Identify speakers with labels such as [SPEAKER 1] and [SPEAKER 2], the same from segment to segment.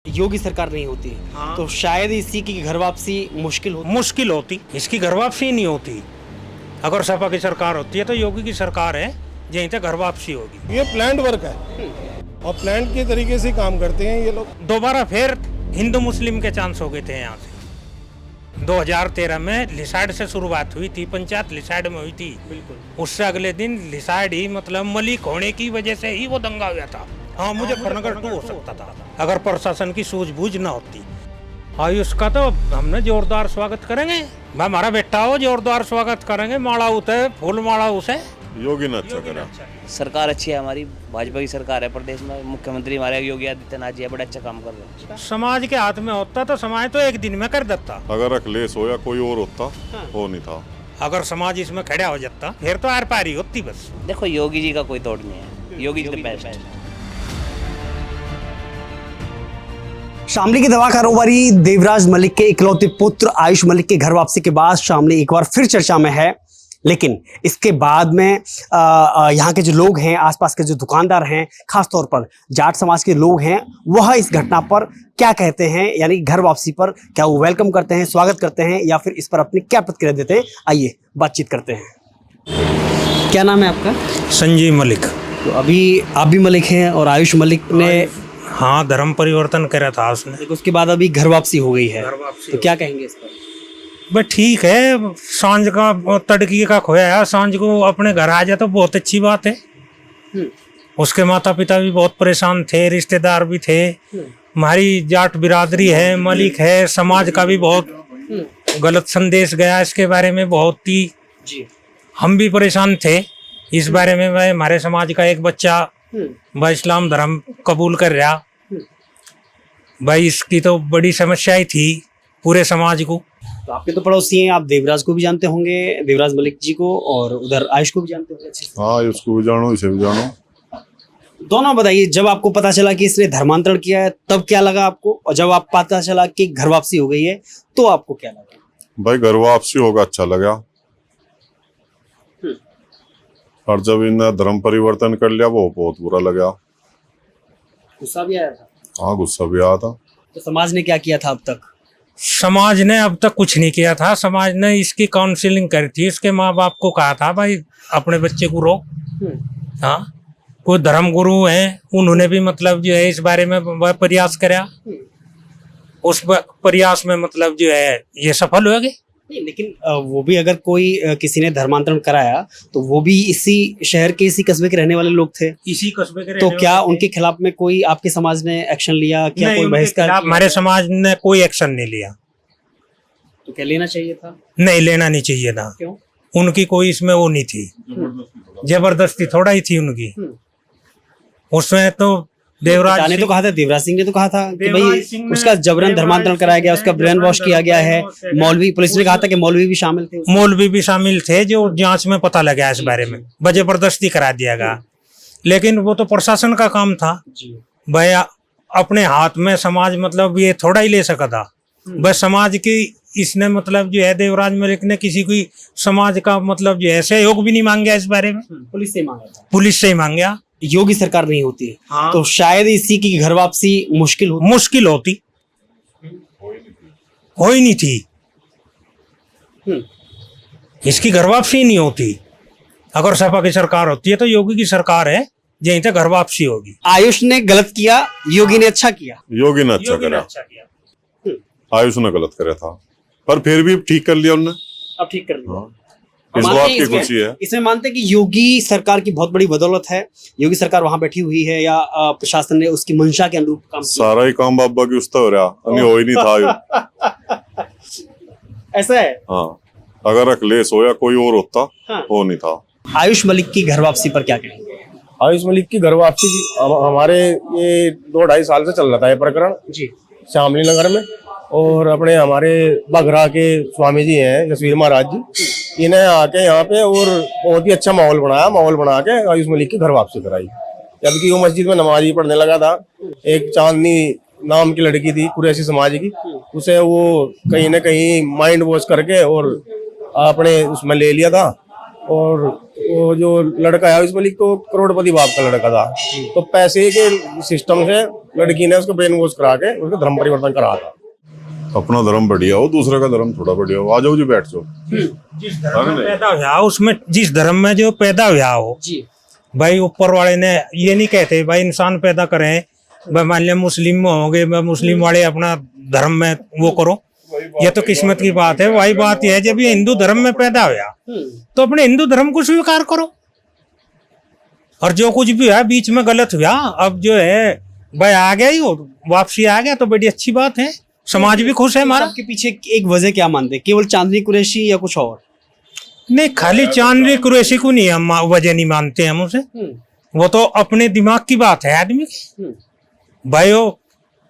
[SPEAKER 1] योगी सरकार नहीं होती तो शायद इसी की घर वापसी मुश्किल होती।
[SPEAKER 2] इसकी घर वापसी नहीं होती। अगर सपा की सरकार होती है तो योगी की सरकार है, यहीं तक घर वापसी होगी।
[SPEAKER 3] ये प्लान्ड वर्क है और प्लान्ड के तरीके से काम करते हैं ये लोग।
[SPEAKER 2] दोबारा फिर हिंदू मुस्लिम के चांस हो गए थे यहाँ से। 2013 में लिसाइड से शुरुआत हुई थी, पंचायत लिसाइड में हुई थी। बिल्कुल उससे अगले दिन लिसाइड ही मतलब मलिक होने की वजह से ही वो दंगा हुआ था। हाँ, मुजफ्फरनगर 2 हो सकता था अगर प्रशासन की सूझबूझ ना होती। आयुष का तो हमने जोरदार स्वागत करेंगे। हमारा बेटा हो, जोरदार स्वागत करेंगे। माला उसे फूल माला उसे
[SPEAKER 4] योगी ने अच्छा करा।
[SPEAKER 5] सरकार अच्छी है हमारी, भाजपा की सरकार है प्रदेश में। मुख्यमंत्री हमारे योगी आदित्यनाथ जी है, बड़ा अच्छा काम कर रहे हैं।
[SPEAKER 2] समाज के हाथ में होता तो समाज तो एक दिन में कर देता।
[SPEAKER 4] अगर अखिलेश हो या कोई और होता वो नहीं था।
[SPEAKER 2] अगर समाज इसमें खड़ा हो जाता फिर तो आर पार ही होती बस।
[SPEAKER 5] देखो योगी जी का कोई तोड़ नहीं है, योगी जी बेस्ट।
[SPEAKER 1] शामली की दवा कारोबारी देवराज मलिक के इकलौते पुत्र आयुष मलिक के घर वापसी के बाद शामली एक बार फिर चर्चा में है। लेकिन इसके बाद में यहाँ के जो लोग हैं, आसपास के जो दुकानदार हैं, खासतौर पर जाट समाज के लोग हैं, वह इस घटना पर क्या कहते हैं, यानी घर वापसी पर क्या वो वेलकम करते हैं, स्वागत करते हैं, या फिर इस पर अपनी क्या प्रतिक्रिया देते हैं। आइए बातचीत करते हैं। क्या नाम है आपका?
[SPEAKER 2] संजीव मलिक।
[SPEAKER 1] तो अभी आप भी मलिक हैं और आयुष मलिक ने
[SPEAKER 2] हाँ, धर्म परिवर्तन करा था उसने।
[SPEAKER 1] उसके बाद अभी घर वापसी हो गई है, तो क्या कहेंगे इस पर?
[SPEAKER 2] बस ठीक है, सांझ का तड़की का खोया है, सांझ को अपने घर आ जाए तो बहुत अच्छी बात है। उसके माता पिता भी बहुत परेशान थे, रिश्तेदार भी थे, हमारी जाट बिरादरी है, मलिक है, समाज का भी बहुत गलत संदेश गया इसके बारे में। बहुत ही हम भी परेशान थे इस बारे में। भाई हमारे समाज का एक बच्चा भाई इस्लाम धर्म कबूल कर रहा, भाई इसकी तो बड़ी समस्या ही थी पूरे समाज को।
[SPEAKER 1] तो आपके तो पड़ोसी हैं, आप देवराज को भी जानते होंगे, देवराज मलिक जी को, और उधर आयुष को भी जानते होंगे अच्छे से।
[SPEAKER 4] हाँ, उसको भी जानो, इसे भी जानो।
[SPEAKER 1] दोनों बताइए, जब आपको पता चला कि इसने धर्मांतरण किया है तब क्या लगा आपको, और जब आप पता चला कि घर वापसी हो गई है तो आपको क्या लगा?
[SPEAKER 4] भाई घर वापसी होगा अच्छा लगा, और जब इन्होंने धर्म परिवर्तन कर लिया वो बहुत बुरा लगा।
[SPEAKER 1] गुस्सा भी आया था?
[SPEAKER 4] हाँ, गुस्सा भी आया था।
[SPEAKER 1] तो समाज ने क्या किया था अब तक?
[SPEAKER 2] समाज ने अब तक कुछ नहीं किया था। समाज ने इसकी काउंसलिंग करी थी, इसके माँ बाप को कहा था भाई अपने बच्चे को रोक। हाँ, कोई धर्म गुरु हैं, उन्होंने भी मतलब जो है इस बारे में प्रयास करा। उस प्रयास में मतलब जो है ये सफल हो गए।
[SPEAKER 1] नहीं, लेकिन वो भी अगर कोई किसी ने धर्मांतरण कराया तो वो भी इसी शहर के, इसी कस्बे के रहने वाले लोग थे,
[SPEAKER 2] इसी कस्बे के।
[SPEAKER 1] तो क्या उनके खिलाफ में कोई आपके समाज ने एक्शन लिया? क्या कोई बहिष्कार?
[SPEAKER 2] हमारे समाज ने कोई एक्शन नहीं लिया।
[SPEAKER 1] तो क्या लेना चाहिए था?
[SPEAKER 2] नहीं, लेना नहीं चाहिए था।
[SPEAKER 1] क्यों?
[SPEAKER 2] उनकी कोई इसमें वो नहीं थी, जबरदस्ती थोड़ा ही थी उनकी उसमें। तो देवराज
[SPEAKER 1] ने तो कहा था, देवराज सिंह ने तो कहा था कि भाई उसका जबरन धर्मांतरण कराया गया, उसका ब्रेन वॉश किया गया है। मौलवी, पुलिस ने कहा था कि मौलवी भी शामिल थे।
[SPEAKER 2] मौलवी भी शामिल थे, जो जांच में पता लगा इस बारे में, जबरदस्ती करा दिया गया। लेकिन वो तो प्रशासन का काम था भाई, अपने हाथ में समाज मतलब ये थोड़ा ही ले सका था। बस समाज की इसने मतलब जो है देवराज मलिक ने किसी की समाज का मतलब जो है सहयोग भी नहीं मांगा इस बारे में।
[SPEAKER 1] पुलिस से मांगा था,
[SPEAKER 2] पुलिस से ही मांगा।
[SPEAKER 1] योगी सरकार नहीं होती तो शायद इसी की घर वापसी मुश्किल
[SPEAKER 2] होती। हो ही नहीं थी, इसकी घर वापसी नहीं होती। अगर सपा की सरकार होती है तो योगी की सरकार है, यहीं तक घर वापसी होगी।
[SPEAKER 1] आयुष ने गलत किया, योगी ने अच्छा किया।
[SPEAKER 4] योगी ने अच्छा करा, आयुष ने गलत करा था, पर फिर भी ठीक कर लिया उन्होंने।
[SPEAKER 1] अब ठीक कर लिया।
[SPEAKER 4] इस बात की खुशी है।
[SPEAKER 1] इसमें मानते हैं कि योगी सरकार की बहुत बड़ी बदौलत है, योगी सरकार वहां बैठी हुई है, या प्रशासन ने उसकी मंशा के अनुरूप काम किया?
[SPEAKER 4] सारा ही काम बाबा की उस्ता हो रहा, हो ही नहीं था।
[SPEAKER 1] ऐसा है?
[SPEAKER 4] हाँ, अगर अखिलेश हो या कोई और होता वो नहीं था।
[SPEAKER 1] आयुष मलिक की घर वापसी पर क्या कहेंगे?
[SPEAKER 3] आयुष मलिक की घर वापसी की हमारे ये 2-2.5 साल से चल रहा था ये प्रकरण
[SPEAKER 1] जी,
[SPEAKER 3] शामली नगर में। और अपने हमारे बघरा के स्वामी जी हैं जसवीर महाराज जी, इन्हें आके यहाँ पे और बहुत ही अच्छा माहौल बना के आयुष मलिक की घर वापसी कराई। जबकि वो मस्जिद में नमाज ही पढ़ने लगा था, एक चांदनी नाम की लड़की थी कुरैशी समाज की, उसे वो कहीं ना कहीं माइंड वॉश करके और अपने उसमें ले लिया था। और वो जो लड़का है आयुष मलिक तो करोड़पति बाप का लड़का था, तो पैसे के सिस्टम से लड़की ने उसको ब्रेन वॉश करा के उसका धर्म परिवर्तन करा था।
[SPEAKER 4] अपना धर्म बढ़िया हो, दूसरे का धर्म थोड़ा बढ़िया हो। आ जाओ जी, बैठ जाओ।
[SPEAKER 2] जिस धर्म में पैदा हुआ उसमें, जिस धर्म में जो पैदा हुआ हो
[SPEAKER 1] जी
[SPEAKER 2] भाई, ऊपर वाले ने ये नहीं कहते भाई इंसान पैदा करें, भाई मान लिया मुस्लिम में होंगे, मुस्लिम वाले अपना धर्म में वो करो, ये तो किस्मत की बात है। वही बात यह है, जब ये हिंदू धर्म में पैदा हुआ तो अपने हिंदू धर्म को स्वीकार करो, और जो कुछ भी है बीच में गलत हुआ, अब जो है भाई आ गया ही हो, वापसी आ गया तो बड़ी अच्छी बात है, समाज भी खुश है हमारा।
[SPEAKER 1] आपके पीछे एक वजह क्या मानते हैं, केवल चांदनी कुरैशी या कुछ और?
[SPEAKER 2] नहीं, खाली चांदनी कुरैशी को नहीं हम वजह नहीं मानते हम उसे, वो तो अपने दिमाग की बात है आदमी की। भाई वो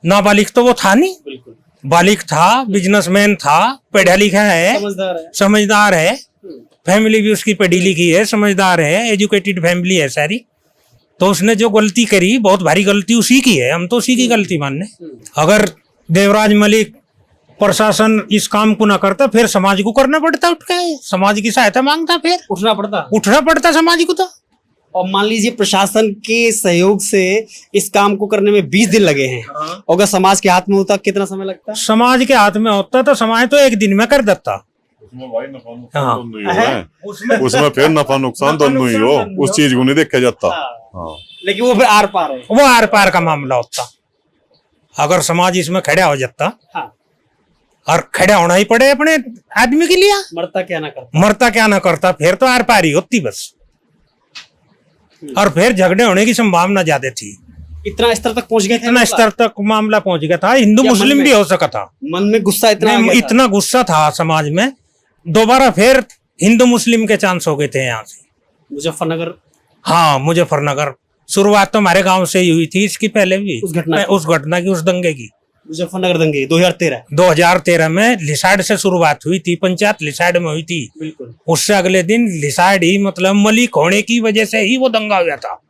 [SPEAKER 2] नाबालिग तो वो था नहीं,
[SPEAKER 1] बिल्कुल
[SPEAKER 2] बालिग था, बिजनेसमैन था, पढ़ा लिखा है, समझदार है, फैमिली भी उसकी पढ़ी लिखी है, समझदार है, एजुकेटेड फैमिली है सारी। तो उसने जो गलती करी, बहुत भारी गलती उसी की है, हम तो उसी की गलती मानने। अगर देवराज मलिक प्रशासन इस काम को ना करता, फिर समाज को करना पड़ता, उठ के समाज की सहायता मांगता, फिर उठना पड़ता समाज को। तो
[SPEAKER 1] और मान लीजिए प्रशासन के सहयोग से इस काम को करने में 20 दिन लगे हैं, अगर समाज के हाथ में होता कितना समय लगता?
[SPEAKER 2] समाज के हाथ में होता तो समाज तो एक दिन में कर देता।
[SPEAKER 4] उसमें भाई नफा नुकसान दोनों ही हो, उसमें फिर नफा नुकसान दोनों ही हो, उस चीज को नहीं देखा जाता। हाँ।
[SPEAKER 1] लेकिन वो फिर आर पार है,
[SPEAKER 2] वो आर पार का मामला होता। अगर समाज इसमें खड़ा हो जाता, और खड़ा होना ही पड़े अपने आदमी के लिए,
[SPEAKER 1] मरता क्या ना करता,
[SPEAKER 2] फिर तो आर पार ही होती बस। और फिर झगड़े होने की संभावना ज्यादा थी।
[SPEAKER 1] इतना स्तर तक पहुंच गए थे,
[SPEAKER 2] इतना स्तर तक मामला पहुंच गया था, हिंदू मुस्लिम भी हो सका था।
[SPEAKER 1] मन में गुस्सा
[SPEAKER 2] इतना गुस्सा था समाज में, दोबारा फिर हिंदू मुस्लिम के चांस हो गए थे यहाँ से।
[SPEAKER 1] मुजफ्फरनगर,
[SPEAKER 2] हाँ मुजफ्फरनगर, शुरुआत तो हमारे गांव से ही हुई थी, इसकी पहले भी उस घटना की, उस दंगे की।
[SPEAKER 1] मुजफ्फरनगर दंगे
[SPEAKER 2] 2013 में लिसाड़ से शुरुआत हुई थी, पंचायत लिसाड़ में हुई थी।
[SPEAKER 1] बिल्कुल।
[SPEAKER 2] उससे अगले दिन लिसाड़ ही, मतलब मलिक होने की वजह से ही वो दंगा हुआ था,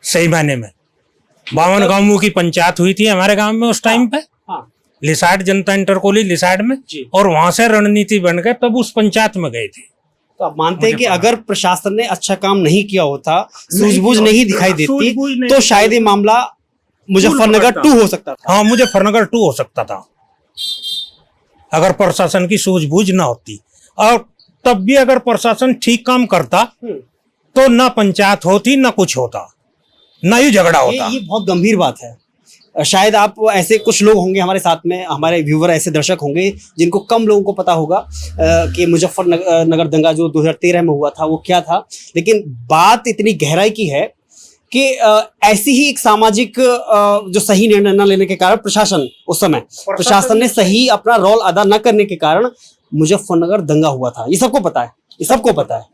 [SPEAKER 2] सही मायने में। 52 गांवों की पंचायत हुई थी हमारे गांव में उस टाइम पे, लिसाड़ जनता इंटर कॉलेज लिसाड़ में, और वहां से रणनीति बन गए, तब उस पंचायत में गए थे।
[SPEAKER 1] तो आप मानते हैं कि अगर प्रशासन ने अच्छा काम नहीं किया होता, सूझबूझ नहीं दिखाई देती, तो शायद ये मामला मुजफ्फरनगर 2 हो सकता था।
[SPEAKER 2] हाँ, मुजफ्फरनगर 2 हो सकता था, अगर प्रशासन की सूझबूझ ना होती। और तब भी अगर प्रशासन ठीक काम करता तो ना पंचायत होती, ना कुछ होता, ना ही झगड़ा होता।
[SPEAKER 1] ये बहुत गंभीर बात है। शायद आप ऐसे कुछ लोग होंगे हमारे साथ में, हमारे व्यूवर ऐसे दर्शक होंगे जिनको कम लोगों को पता होगा कि मुजफ्फरनगर दंगा जो 2013 में हुआ था वो क्या था। लेकिन बात इतनी गहराई की है कि ऐसी ही एक सामाजिक जो सही निर्णय न लेने के कारण प्रशासन, उस समय प्रशासन ने सही अपना रोल अदा न करने के कारण मुजफ्फरनगर दंगा हुआ था। ये सबको पता है, ये सबको पता है।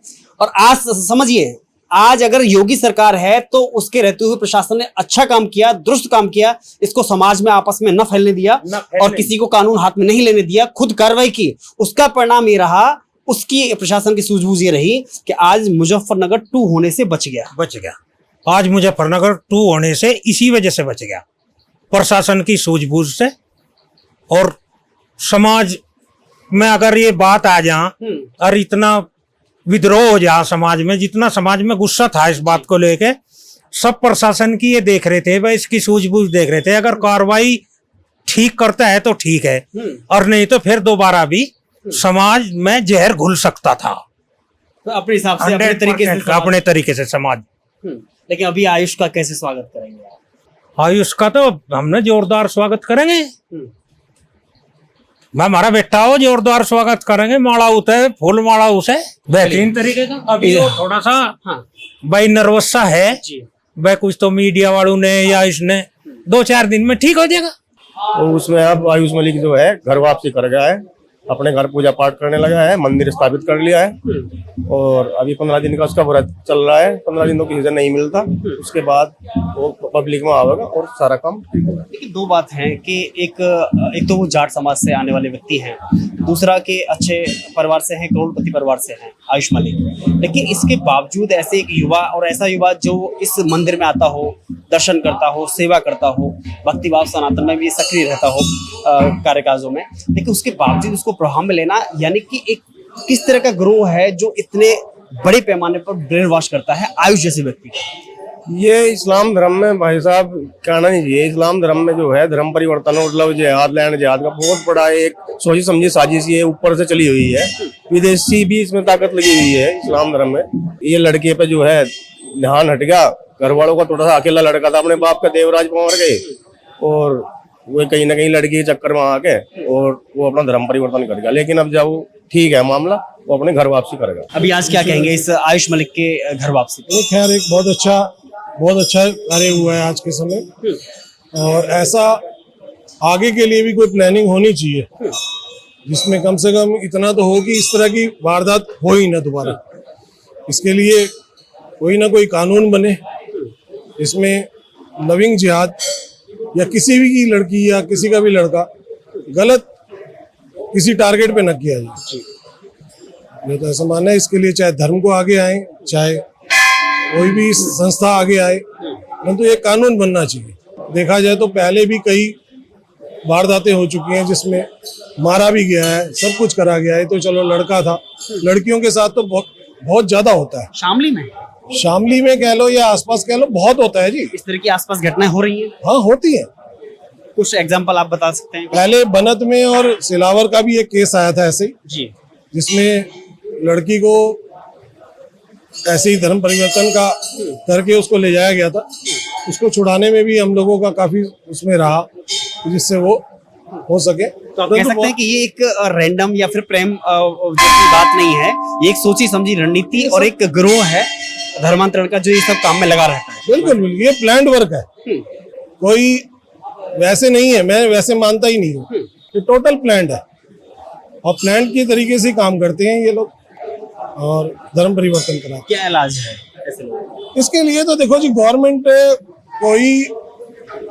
[SPEAKER 1] और आज समझिए, आज अगर योगी सरकार है तो उसके रहते हुए प्रशासन ने अच्छा काम किया, दुरुस्त काम किया, इसको समाज में आपस में न फैलने दिया और किसी को कानून हाथ में नहीं लेने दिया, खुद कार्रवाई की। उसका परिणाम ये रहा, उसकी प्रशासन की सूझबूझ ये रही कि आज मुजफ्फरनगर 2 होने से बच गया।
[SPEAKER 2] आज मुजफ्फरनगर 2 होने से इसी वजह से बच गया, प्रशासन की सूझबूझ से। और समाज में अगर ये बात आ जा और इतना विद्रोह हो जा समाज में, जितना समाज में गुस्सा था इस बात को लेके, सब प्रशासन की ये देख रहे थे भाई, इसकी सूझबूझ देख रहे थे। अगर कार्रवाई ठीक करता है तो ठीक है, और नहीं तो फिर दोबारा भी समाज में जहर घुल सकता था।
[SPEAKER 1] तो अपने हिसाब से,
[SPEAKER 2] अपने तरीके से समाज।
[SPEAKER 1] लेकिन अभी आयुष का कैसे स्वागत करेंगे आप?
[SPEAKER 2] आयुष का तो हमने जोरदार स्वागत करेंगे। हमारा बेटा हो, जोरदार स्वागत करेंगे, माला उसे, फूल माला उसे, बेहतरीन तरीके का। अभी वो थोड़ा सा भाई नर्वस सा है भाई, कुछ तो मीडिया वालों ने या इसने, 2-4 दिन में ठीक हो जाएगा।
[SPEAKER 3] तो उसमें अब आयुष मलिक जो है घर वापसी कर गया है, अपने घर पूजा पाठ करने लगा है, मंदिर स्थापित कर लिया है, और अभी 15 दिन का उसका व्रत चल रहा है। 15 दिन तो किसी से नहीं मिलता, उसके बाद वो पब्लिक में आवेगा और सारा काम ठीक होगा।
[SPEAKER 1] लेकिन 2 बात है कि एक तो वो जाट समाज से आने वाले व्यक्ति हैं, दूसरा कि अच्छे परिवार से हैं, करोड़पति परिवार से हैं आयुष मलिक। लेकिन इसके बावजूद ऐसे एक युवा, और ऐसा युवा जो इस मंदिर में आता हो, दर्शन करता हो, सेवा करता हो, भक्ति भाव सनातन में भी सक्रिय रहता हो कार्यकाजों में, लेकिन उसके बावजूद उसको प्रभाव में लेना, यानी कि एक किस तरह का ग्रोह है जो इतने बड़े पैमाने पर ब्रेन वॉश करता है आयुष जैसे व्यक्ति को।
[SPEAKER 3] ये इस्लाम धर्म में भाई साहब कहना नहीं चाहिए। इस्लाम धर्म में जो है धर्म परिवर्तन मतलब जिहाद लैंड जिहाद का बहुत बड़ा एक सोची समझी साजिश ये ऊपर से चली हुई है। विदेशी भी इसमें ताकत लगी हुई है इस्लाम धर्म में। ये लड़के पे जो है ध्यान हट गया, घर वालों का थोड़ा सा अकेला लड़का था, अपने बाप का देवराज पवार गए और वो कहीं ना कहीं लड़की के चक्कर में आके और वो अपना धर्म परिवर्तन कर गया। लेकिन अब जब ठीक है मामला, वो अपने घर वापसी करेगा।
[SPEAKER 1] अभी आज क्या कहेंगे इस आयुष मलिक के घर वापसी पे?
[SPEAKER 6] खैर एक बहुत अच्छा कार्य हुआ है आज के समय, और ऐसा आगे के लिए भी कोई प्लानिंग होनी चाहिए जिसमें कम से कम इतना तो हो कि इस तरह की वारदात हो ही ना दोबारा। इसके लिए कोई ना कोई कानून बने, इसमें लविंग जिहाद या किसी भी की लड़की या किसी का भी लड़का गलत किसी टारगेट पे न किया जाए। ये तो ऐसा मानना है। इसके लिए चाहे धर्म को आगे आए, चाहे कोई भी संस्था आगे आए, परंतु ये कानून बनना चाहिए। देखा जाए तो पहले भी कई वारदातें हो चुकी हैं जिसमें मारा भी गया है, सब कुछ करा गया है। तो चलो लड़का था, लड़कियों के साथ तो बहुत ज्यादा होता है। शामली में कह लो या आसपास कह लो, बहुत होता है जी।
[SPEAKER 1] इस तरह की आसपास घटनाएं हो रही हैं?
[SPEAKER 6] हाँ होती है।
[SPEAKER 1] कुछ एग्जांपल आप बता सकते हैं?
[SPEAKER 6] पहले बनत में और सिलावर का भी एक केस आया था ऐसे ही,
[SPEAKER 1] जी,
[SPEAKER 6] जिसमें लड़की को ऐसे ही धर्म परिवर्तन का करके उसको ले जाया गया था। उसको छुड़ाने में भी हम लोगों का काफी उसमें रहा जिससे वो हो सके।
[SPEAKER 1] तो आप कह सकते हैं कि ये एक रैंडम या फिर प्रेम जैसी बात नहीं है, ये एक सोची समझी रणनीति और एक गिरोह है धर्मांतरण का जो ये सब काम में लगा रहता है।
[SPEAKER 6] बिल्कुल बिल्कुल, ये प्लान्ड वर्क है, कोई वैसे नहीं है। मैं वैसे मानता ही नहीं हूँ, ये टोटल प्लान्ड है और प्लान्ड के तरीके से काम करते हैं ये लोग और धर्म परिवर्तन कराते
[SPEAKER 1] क्या इलाज है ऐसे लोगों का?
[SPEAKER 6] हैं। इसके लिए तो देखो जी, गवर्नमेंट कोई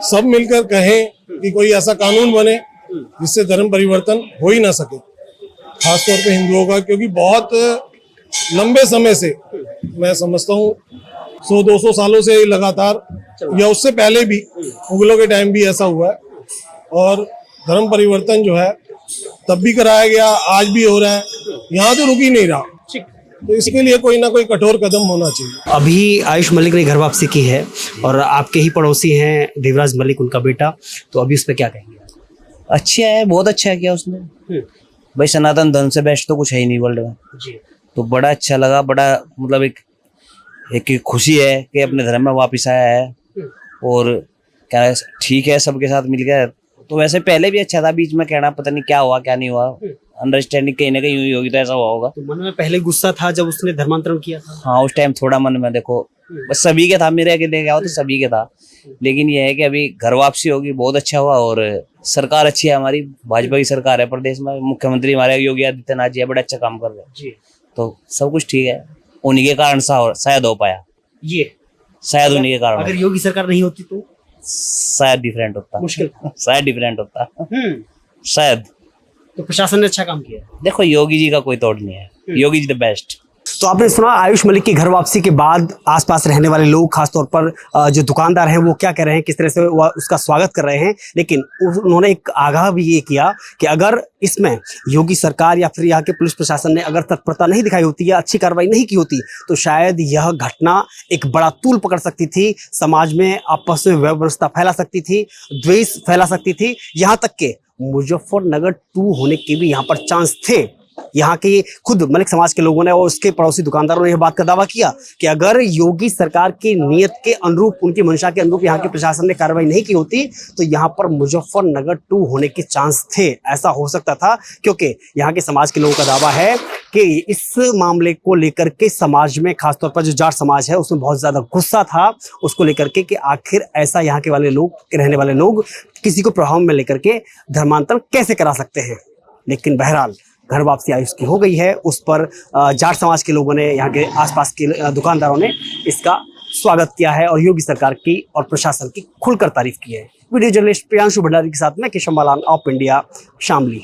[SPEAKER 6] सब मिलकर कहे कि कोई ऐसा कानून बने जिससे धर्म परिवर्तन हो ही ना सके, खासतौर पे हिंदुओं का, क्योंकि बहुत लंबे समय से, मैं समझता हूँ 100-200 सालों से लगातार या उससे पहले भी मुगलों के टाइम भी ऐसा हुआ है और धर्म परिवर्तन जो है तब भी कराया गया, आज भी हो रहा है, यहाँ तो रुक ही नहीं रहा। तो इसके लिए कोई ना कोई कठोर कदम होना चाहिए।
[SPEAKER 1] अभी आयुष मलिक ने घर वापसी की है और आपके ही पड़ोसी हैं देवराज मलिक, उनका बेटा, तो अभी उस पर क्या कहेंगे?
[SPEAKER 5] अच्छा है, बहुत अच्छा किया उसने भाई। सनातन धर्म से बेस्ट तो कुछ है ही नहीं वर्ल्ड में
[SPEAKER 1] जी।
[SPEAKER 5] तो बड़ा अच्छा लगा, बड़ा मतलब एक खुशी है कि अपने धर्म में वापस आया है और क्या है, ठीक है, सबके साथ मिल गया। तो वैसे पहले भी अच्छा था, बीच में कहना पता नहीं क्या हुआ क्या नहीं हुआ, अंडरस्टैंडिंग कहीं ना कहीं हुई होगी तो ऐसा हुआ होगा।
[SPEAKER 1] तो मन में पहले गुस्सा था जब उसने धर्मांतरण किया था?
[SPEAKER 5] हाँ, उस टाइम थोड़ा मन में, देखो बस सभी के था, मेरे अकेले क्या हो तो सभी के था। लेकिन ये है कि अभी घर वापसी होगी, बहुत अच्छा हुआ और सरकार अच्छी है हमारी, भाजपा की सरकार है प्रदेश में, मुख्यमंत्री हमारे योगी आदित्यनाथ जी है, बड़ा अच्छा काम कर रहे हैं
[SPEAKER 1] जी।
[SPEAKER 5] तो सब कुछ ठीक है। उन्हीं के कारण शायद हो पाया,
[SPEAKER 1] ये
[SPEAKER 5] शायद उन्हीं के कारण।
[SPEAKER 1] अगर योगी सरकार नहीं होती तो
[SPEAKER 5] शायद डिफरेंट होता,
[SPEAKER 1] मुश्किल,
[SPEAKER 5] शायद डिफरेंट होता, शायद।
[SPEAKER 1] तो प्रशासन ने अच्छा काम किया।
[SPEAKER 5] देखो योगी जी का कोई तोड़ नहीं है, योगी जी द बेस्ट।
[SPEAKER 1] तो आपने सुना आयुष मलिक की घर वापसी के बाद आसपास रहने वाले लोग, खासतौर पर जो दुकानदार हैं, वो क्या कह रहे हैं, किस तरह से वो उसका स्वागत कर रहे हैं। लेकिन उन्होंने एक आगाह भी ये किया कि अगर इसमें योगी सरकार या फिर यहाँ के पुलिस प्रशासन ने अगर तत्परता नहीं दिखाई होती या अच्छी कार्रवाई नहीं की होती तो शायद यह घटना एक बड़ा तूल पकड़ सकती थी, समाज में आपस में व्यवस्था फैला सकती थी, द्वेष फैला सकती थी, यहाँ तक के मुजफ्फरनगर 2 होने के भी यहाँ पर चांस थे। यहाँ के खुद मलिक समाज के लोगों ने और उसके पड़ोसी दुकानदारों ने यह बात का दावा किया कि अगर योगी सरकार की नीयत के अनुरूप, उनकी मंशा के अनुरूप यहाँ के प्रशासन ने कार्रवाई नहीं की होती तो यहाँ पर मुजफ्फरनगर 2 होने के चांस थे। ऐसा हो सकता था क्योंकि यहाँ के समाज के लोगों का दावा है कि इस मामले को लेकर के समाज में, खासतौर पर जो जाट समाज है, उसमें बहुत ज्यादा गुस्सा था उसको लेकर के कि आखिर ऐसा यहाँ के वाले लोग, रहने वाले लोग किसी को प्रभाव में लेकर के धर्मांतरण कैसे करा सकते हैं। लेकिन बहरहाल घर वापसी आयुष की हो गई है, उस पर जाट समाज के लोगों ने, यहाँ के आसपास के दुकानदारों ने इसका स्वागत किया है और योगी सरकार की और प्रशासन की खुलकर तारीफ की है। वीडियो जर्नलिस्ट प्रियांशु भंडारी के साथ मैं किशन बालान ऑफ इंडिया, शामली।